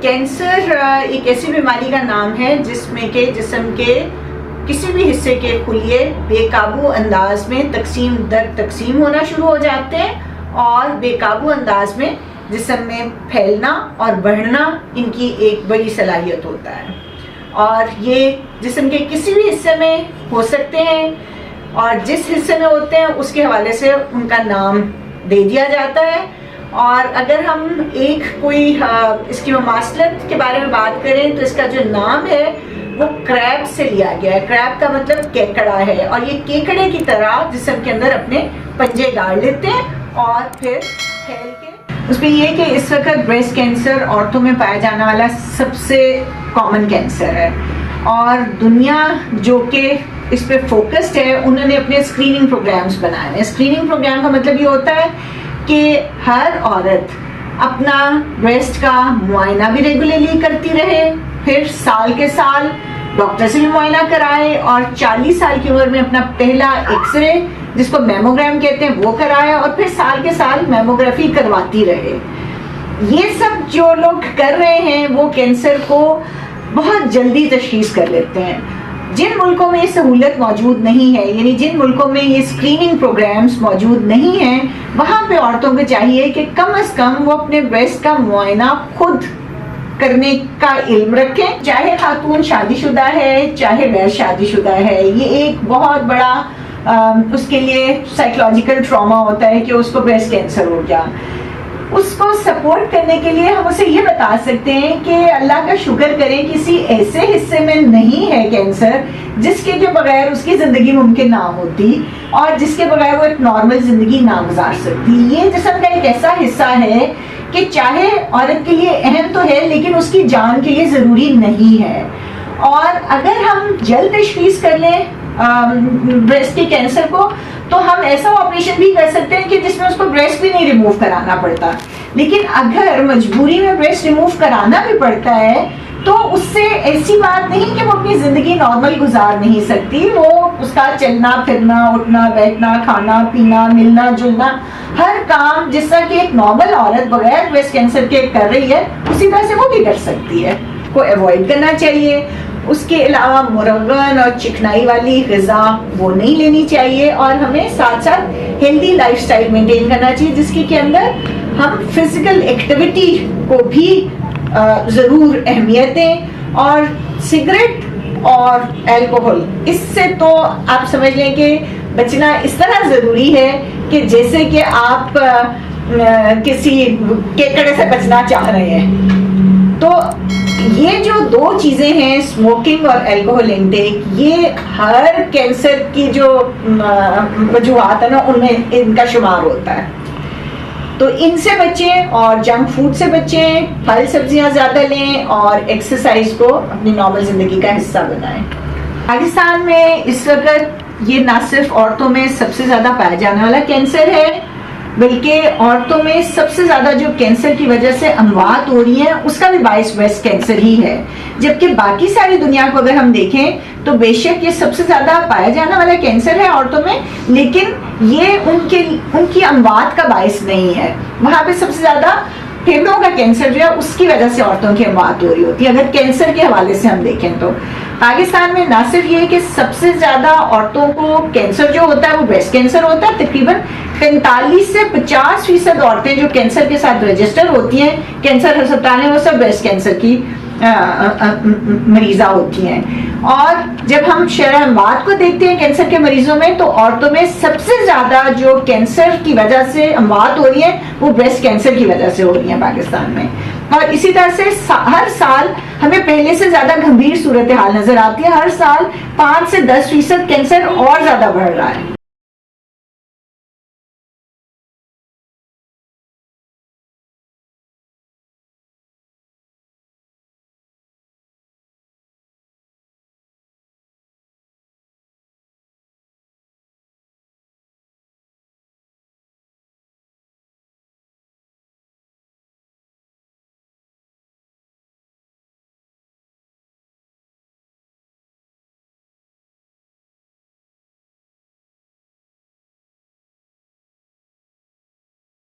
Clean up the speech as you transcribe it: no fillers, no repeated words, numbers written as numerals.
Cancer ایک ایسی بیماری کا نام ہے جس میں کہ جسم کے کسی بھی حصے کے خلیے بے قابو انداز میں تقسیم در تقسیم ہونا شروع ہو جاتے ہیں اور بے قابو انداز میں جسم میں پھیلنا اور بڑھنا ان کی ایک بڑی صلاحیت ہوتا ہے، اور یہ جسم کے کسی بھی حصے میں ہو سکتے ہیں، اور جس حصے میں ہوتے ہیں اس کے حوالے سے ان کا نام دے دیا جاتا ہے۔ اور اگر ہم کوئی اس کی مماثلت کے بارے میں بات کریں تو اس کا جو نام ہے وہ کریب سے لیا گیا ہے۔ کریب کا مطلب کیکڑا ہے، اور یہ کیکڑے کی طرح جسم کے اندر اپنے پنجے گاڑ لیتے ہیں اور پھر پھیل کے اس میں یہ کہ اس وقت بریسٹ کینسر عورتوں میں پایا جانے والا سب سے کامن کینسر ہے، اور دنیا جو کہ اس پہ فوکسڈ ہے انہوں نے اپنے اسکریننگ پروگرامز بنائے ہیں۔ اسکریننگ پروگرام کا مطلب یہ ہوتا ہے کہ ہر عورت اپنا بریسٹ کا معائنہ بھی ریگولرلی کرتی رہے، پھر سال کے سال ڈاکٹر سے بھی معائنہ کرائے، اور 40 سال کی عمر میں اپنا پہلا ایکس رے جس کو میموگرام کہتے ہیں وہ کرائے، اور پھر سال کے سال میموگرافی کرواتی رہے۔ یہ سب جو لوگ کر رہے ہیں وہ کینسر کو بہت جلدی تشخیص کر لیتے ہیں۔ جن ملکوں میں یہ سہولت موجود نہیں ہے، یعنی جن ملکوں میں یہ اسکریننگ پروگرامز موجود نہیں ہیں، وہاں پہ عورتوں کو چاہیے کہ کم از کم وہ اپنے بریسٹ کا معائنہ خود کرنے کا علم رکھیں، چاہے خاتون شادی شدہ ہے چاہے غیر شادی شدہ ہے۔ یہ ایک بہت بڑا اس کے لیے سائیکولوجیکل ٹراما ہوتا ہے کہ اس کو بریسٹ کینسر ہو گیا۔ اس کو سپورٹ کرنے کے لیے ہم اسے یہ بتا سکتے ہیں کہ اللہ کا شکر کریں کسی ایسے حصے میں نہیں ہے کینسر جس کے بغیر اس کی زندگی ممکن نہ ہوتی، اور جس کے بغیر وہ ایک نارمل زندگی نہ گزار سکتی۔ یہ جسم کا ایک ایسا حصہ ہے کہ چاہے عورت کے لیے اہم تو ہے لیکن اس کی جان کے لیے ضروری نہیں ہے، اور اگر ہم جلد تشخیص کر لیں بریسٹ کے کینسر کو تو ہم ایسا آپریشن بھی کر سکتے ہیں کہ جس میں اس کو بریسٹ بھی نہیں ریموو کرانا پڑتا۔ لیکن اگر مجبوری میں بریسٹ ریموو کرانا بھی پڑتا ہے تو اس سے ایسی بات نہیں کہ وہ اپنی زندگی نارمل گزار نہیں سکتی، وہ اس کا چلنا پھرنا اٹھنا بیٹھنا کھانا پینا ملنا جلنا ہر کام جس طرح کہ ایک نارمل عورت بغیر بریسٹ کینسر کے کر رہی ہے اسی طرح سے وہ بھی کر سکتی ہے۔ کو ایوائڈ کرنا چاہیے، اس کے علاوہ مرغن اور چکنائی والی غذا وہ نہیں لینی چاہیے، اور ہمیں ساتھ ساتھ ہیلدی لائف سٹائل مینٹین کرنا چاہیے جس کے اندر ہم فزیکل ایکٹیویٹی کو بھی ضرور اہمیت دیں، اور سگریٹ اور الکوہل اس سے تو آپ سمجھ لیں کہ بچنا اس طرح ضروری ہے کہ جیسے کہ آپ کسی کیکڑے سے بچنا چاہ رہے ہیں۔ تو یہ جو دو چیزیں ہیں اسموکنگ اور الکوہول انٹیک، یہ ہر کینسر کی جو وجوہات ہیں نا ان میں ان کا شمار ہوتا ہے۔ تو ان سے بچیں اور جنک فوڈ سے بچیں، پھل سبزیاں زیادہ لیں اور ایکسرسائز کو اپنی نارمل زندگی کا حصہ بنائیں۔ پاکستان میں اس وقت یہ نہ صرف عورتوں میں سب سے زیادہ پایا جانے والا کینسر ہے بلکہ عورتوں میں سب سے زیادہ جو کینسر کی وجہ سے اموات ہو رہی ہیں اس کا بھی باعث بریسٹ کینسر ہی ہے، جبکہ باقی ساری دنیا کو اگر ہم دیکھیں تو بے شک یہ سب سے زیادہ پایا جانے والا کینسر ہے عورتوں میں، لیکن یہ ان کی اموات کا باعث نہیں ہے۔ وہاں پہ سب سے زیادہ پھیپھڑوں کا کینسر جو ہے اس کی وجہ سے عورتوں کی اموات ہو رہی ہوتی ہے۔ اگر کینسر کے حوالے سے ہم دیکھیں تو پاکستان میں نہ صرف یہ کہ سب سے زیادہ عورتوں کو کینسر جو ہوتا ہے وہ بریسٹ کینسر ہوتا ہے، تقریباً 45 سے 50% عورتیں جو کینسر کے ساتھ رجسٹر ہوتی ہیں کینسر ہسپتال میں وہ سب بریسٹ کینسر کی مریضہ ہوتی ہیں۔ اور جب ہم شرح اموات کو دیکھتے ہیں کینسر کے مریضوں میں تو عورتوں میں سب سے زیادہ جو کینسر کی وجہ سے اموات ہو رہی ہیں وہ بریسٹ کینسر کی وجہ سے ہو رہی ہیں پاکستان میں، اور اسی طرح سے ہر سال ہمیں پہلے سے زیادہ گمبھیر صورتحال نظر آتی ہے۔ ہر سال 5 سے 10% کینسر اور زیادہ بڑھ رہا ہے۔